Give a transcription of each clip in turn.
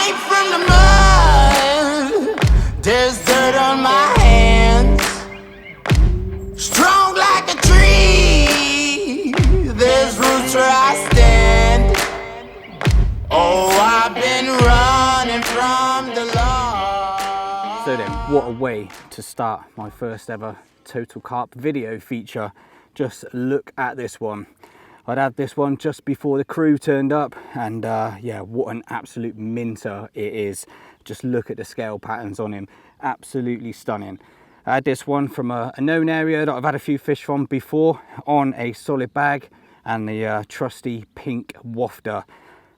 came from the mud. There's dirt on my hands. Strong like a tree. There's roots where I stand. Oh, I've been running from the law. So then, what a way to start my first ever Total Carp video feature. Just look at this one. I'd had this one just before the crew turned up, and yeah, what an absolute minter it is. Just look at the scale patterns on him, absolutely stunning. I had this one from a known area that I've had a few fish from before on a solid bag, and the trusty pink wafter.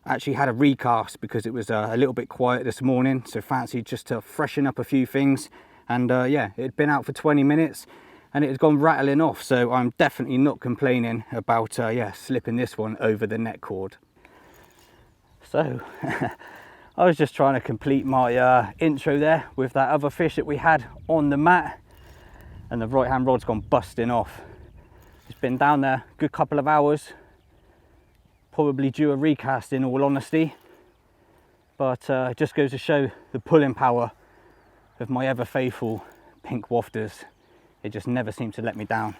Actually had a recast because it was a little bit quiet this morning, so fancied just to freshen up a few things. And yeah, it had been out for 20 minutes and it had gone rattling off, so I'm definitely not complaining about yeah, slipping this one over the net cord. So I was just trying to complete my intro there with that other fish that we had on the mat, and the right hand rod's gone busting off. It's been down there a good couple of hours, probably due a recast in all honesty, but it just goes to show the pulling power of my ever faithful pink wafters. It just never seems to let me down.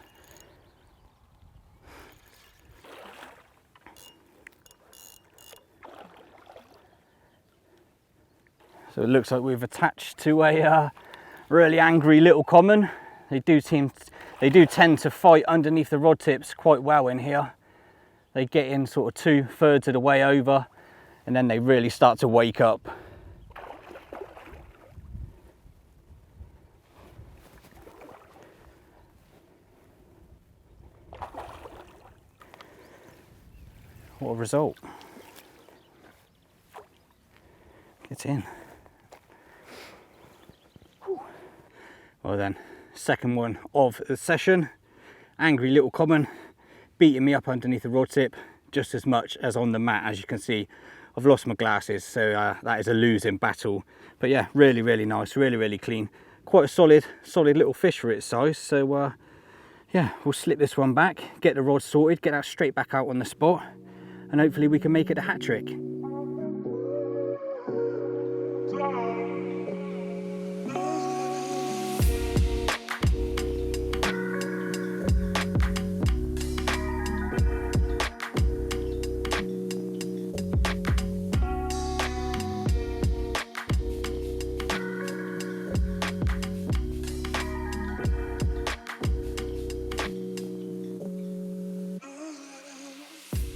So it looks like we've attached to a really angry little common. They do tend to fight underneath the rod tips quite well in here. They get in sort of 2/3 of the way over, and then they really start to wake up. What a result. Get in. Whew. Well then, second one of the session. Angry little common, beating me up underneath the rod tip just as much as on the mat. As you can see, I've lost my glasses, so that is a losing battle. But yeah, really, really nice, really, really clean. Quite a solid little fish for its size. So yeah, we'll slip this one back, get the rod sorted, get that straight back out on the spot, and hopefully we can make it a hat trick.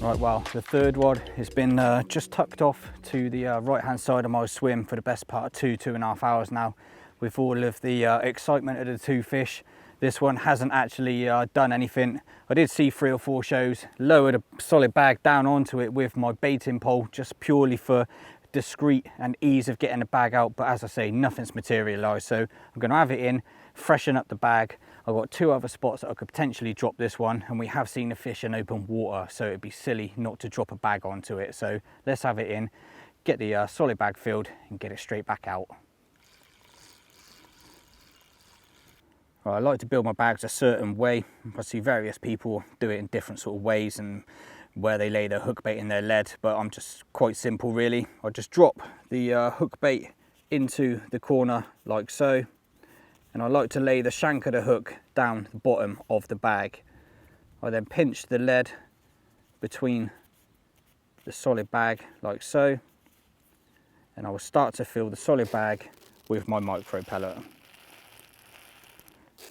Right, well, the third rod has been just tucked off to the right hand side of my swim for the best part of 2.5 hours now, with all of the excitement of the two fish. This one hasn't actually done anything. I did see 3 or 4 shows, lowered a solid bag down onto it with my baiting pole just purely for discreet and ease of getting the bag out, but as I say, nothing's materialized. So I'm going to have it in, freshen up the bag. I've got 2 other spots that I could potentially drop this one, and we have seen the fish in open water, so it'd be silly not to drop a bag onto it. So let's have it in, get the solid bag filled and get it straight back out. Right, I like to build my bags a certain way. I see various people do it in different sort of ways and where they lay their hook bait in their lead, but I'm just quite simple really. I just drop the hook bait into the corner like so, and I like to lay the shank of the hook down the bottom of the bag. I then pinch the lead between the solid bag like so, and I will start to fill the solid bag with my micro pellet.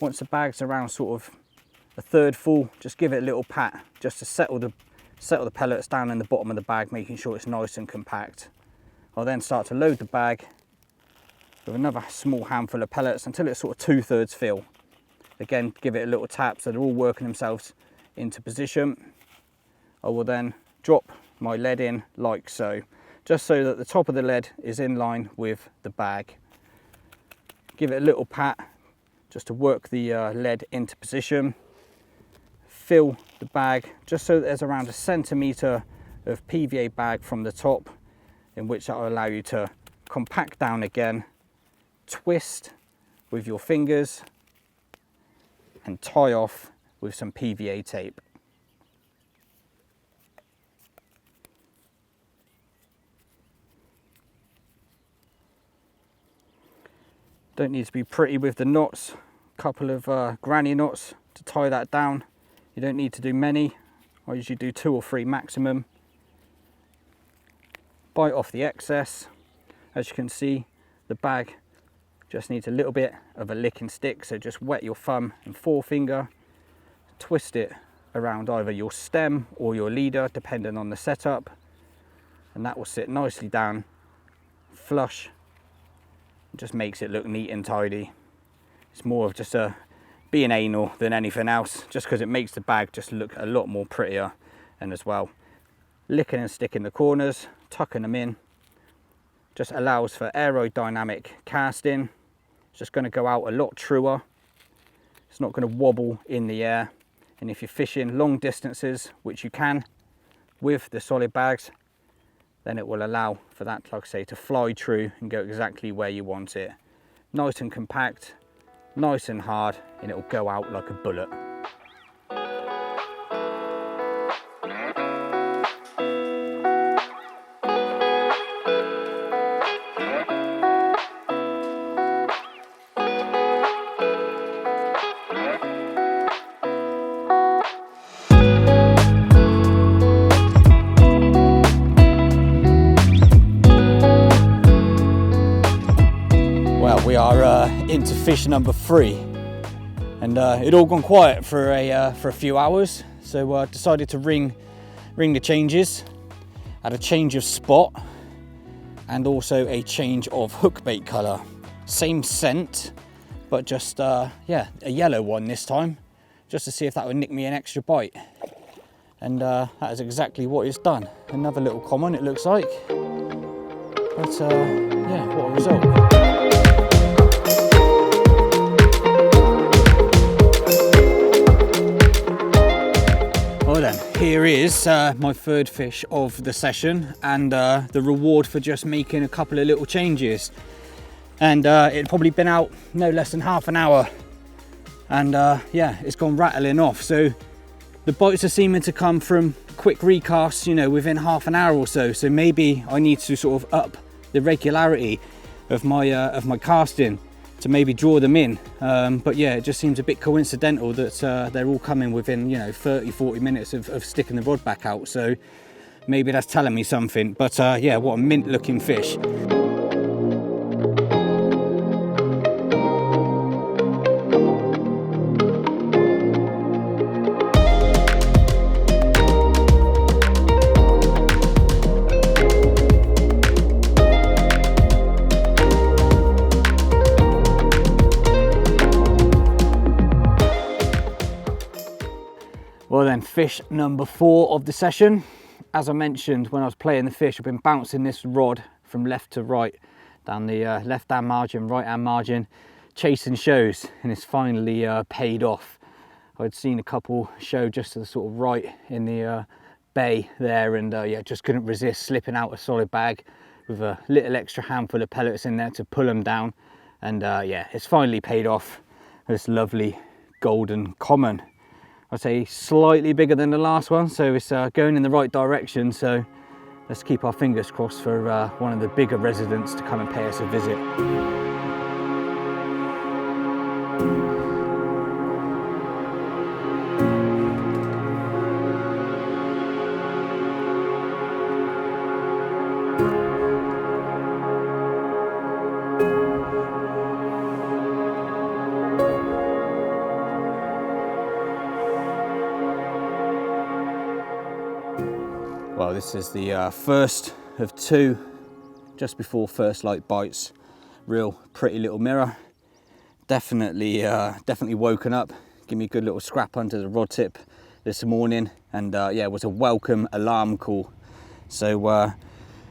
Once the bag's around sort of 1/3 full, just give it a little pat just to settle the pellets down in the bottom of the bag, making sure it's nice and compact. I'll then start to load the bag with another small handful of pellets until it's sort of 2/3 fill. Again, give it a little tap so they're all working themselves into position. I will then drop my lead in like so, just so that the top of the lead is in line with the bag. Give it a little pat just to work the lead into position. Fill the bag just so that there's around 1 centimetre of PVA bag from the top, in which that will allow you to compact down again, twist with your fingers and tie off with some PVA tape. Don't need to be pretty with the knots. Couple of granny knots to tie that down. You don't need to do many. I usually do 2 or 3 maximum. Bite off the excess. As you can see, the bag just needs a little bit of a licking stick, so just wet your thumb and forefinger, twist it around either your stem or your leader depending on the setup, and that will sit nicely down, flush. It just makes it look neat and tidy. It's more of just being anal than anything else, just because it makes the bag just look a lot more prettier. And as well, licking and sticking the corners, tucking them in, just allows for aerodynamic casting. It's just going to go out a lot truer. It's not going to wobble in the air. And if you're fishing long distances, which you can with the solid bags, then it will allow for that, like I say, to fly true and go exactly where you want it. Nice and compact, nice and hard, and it will go out like a bullet. We are into fish number 3, and it all gone quiet for a few hours, so decided to ring the changes. Had a change of spot and also a change of hook bait colour. Same scent, but just yeah, a yellow one this time, just to see if that would nick me an extra bite. And that is exactly what it's done. Another little common, it looks like, but yeah, what a result. Well then, here is my 3rd fish of the session, and the reward for just making a couple of little changes. And it'd probably been out no less than half an hour, and yeah, it's gone rattling off. So the bites are seeming to come from quick recasts, you know, within half an hour or so. So maybe I need to sort of up the regularity of my casting to maybe draw them in, but yeah, it just seems a bit coincidental that they're all coming within, you know, 30-40 minutes of sticking the rod back out. So maybe that's telling me something. But yeah, what a mint looking fish. Well then, fish number 4 of the session. As I mentioned when I was playing the fish, I've been bouncing this rod from left to right, down the left hand margin, right hand margin, chasing shows, and it's finally paid off. I'd seen a couple show just to the sort of right in the bay there, and yeah, just couldn't resist slipping out a solid bag with a little extra handful of pellets in there to pull them down. And yeah, it's finally paid off. This lovely golden common. I'd say slightly bigger than the last one, so it's going in the right direction. So let's keep our fingers crossed for one of the bigger residents to come and pay us a visit. Well, this is the first of 2 just before first light bites. Real pretty little mirror. Definitely woken up. Give me a good little scrap under the rod tip this morning, and yeah, it was a welcome alarm call. So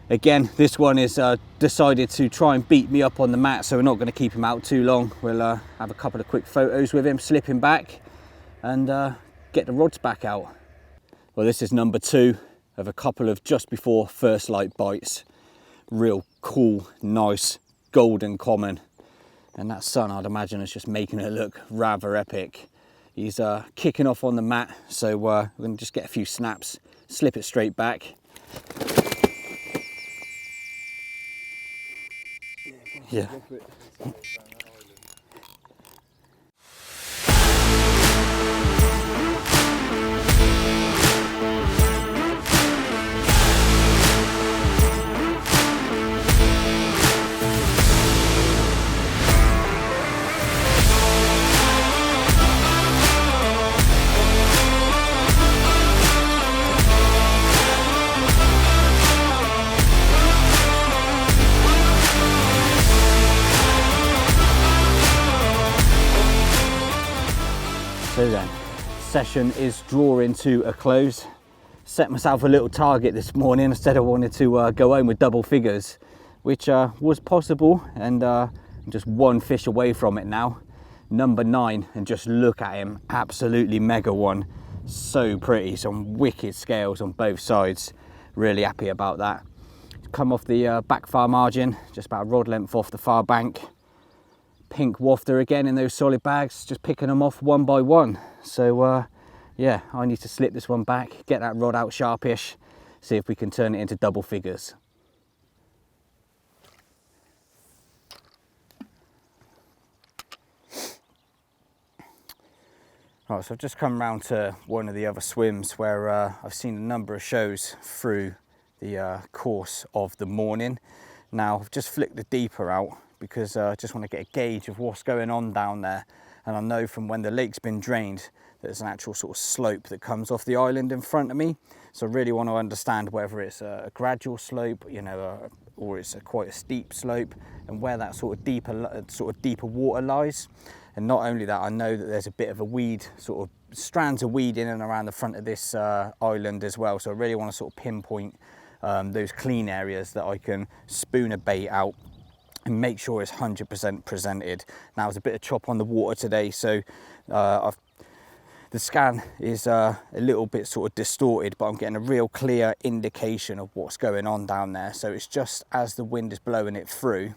again, this one is decided to try and beat me up on the mat, so we're not going to keep him out too long. We'll have a couple of quick photos with him, slip him back, and get the rods back out. Well, this is number 2 of a couple of just before first light bites. Real cool, nice, golden common. And that sun, I'd imagine, is just making it look rather epic. He's kicking off on the mat, so we're going to just get a few snaps, slip it straight back. Yeah. session is drawing to a close. Set myself a little target this morning. Instead I wanted to go home with double figures, which was possible, and I'm just one fish away from it now. Number 9, and just look at him, absolutely mega one. So pretty, some wicked scales on both sides. Really happy about that. Come off the back far margin, just about a rod length off the far bank. Pink wafter again in those solid bags, just picking them off one by one. So yeah, I need to slip this one back, get that rod out sharpish, see if we can turn it into double figures. Right, so I've just come round to one of the other swims where I've seen a number of shows through the course of the morning. Now I've just flicked the deeper out because I just want to get a gauge of what's going on down there, and I know from when the lake's been drained there's an actual sort of slope that comes off the island in front of me. So I really want to understand whether it's a gradual slope, you know, or it's quite a steep slope, and where that sort of deeper water lies. And not only that, I know that there's a bit of a weed, sort of strands of weed in and around the front of this island as well. So I really want to sort of pinpoint those clean areas that I can spoon a bait out and make sure it's 100% presented. Now there's a bit of chop on the water today, so the scan is a little bit sort of distorted, but I'm getting a real clear indication of what's going on down there. So it's just as the wind is blowing it through,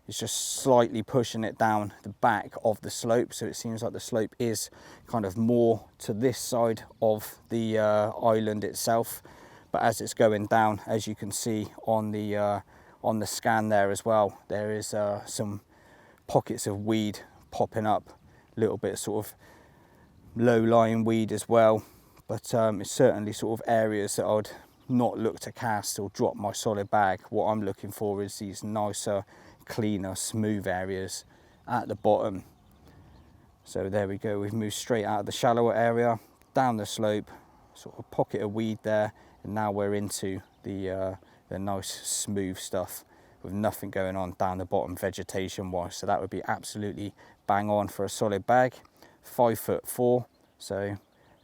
it's just slightly pushing it down the back of the slope. So it seems like the slope is kind of more to this side of the island itself. But as it's going down, as you can see on the scan there as well, there is some pockets of weed popping up, a little bit of sort of low-lying weed as well. But it's certainly sort of areas that I'd not look to cast or drop my solid bag. What I'm looking for is these nicer, cleaner, smooth areas at the bottom. So there we go, we've moved straight out of the shallower area, down the slope, sort of pocket of weed there, and now we're into the nice smooth stuff with nothing going on down the bottom vegetation wise. So that would be absolutely bang on for a solid bag. 5'4", so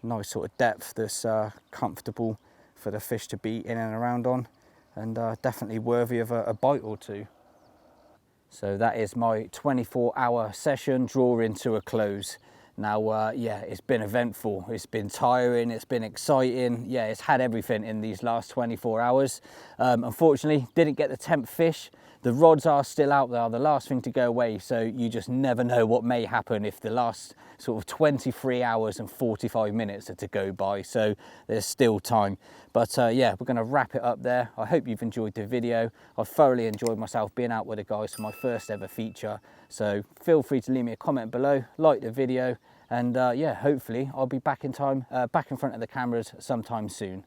nice sort of depth that's comfortable for the fish to be in and around on, and definitely worthy of a bite or two. So that is my 24-hour session drawing to a close. Now, yeah, it's been eventful, it's been tiring, it's been exciting. Yeah, it's had everything in these last 24 hours. Unfortunately, didn't get the 10th fish. The rods are still out there, the last thing to go away. So you just never know what may happen if the last sort of 23 hours and 45 minutes are to go by. So there's still time. But yeah, we're gonna wrap it up there. I hope you've enjoyed the video. I thoroughly enjoyed myself being out with the guys for my first ever feature. So feel free to leave me a comment below, like the video, and yeah, hopefully I'll be back in front of the cameras sometime soon.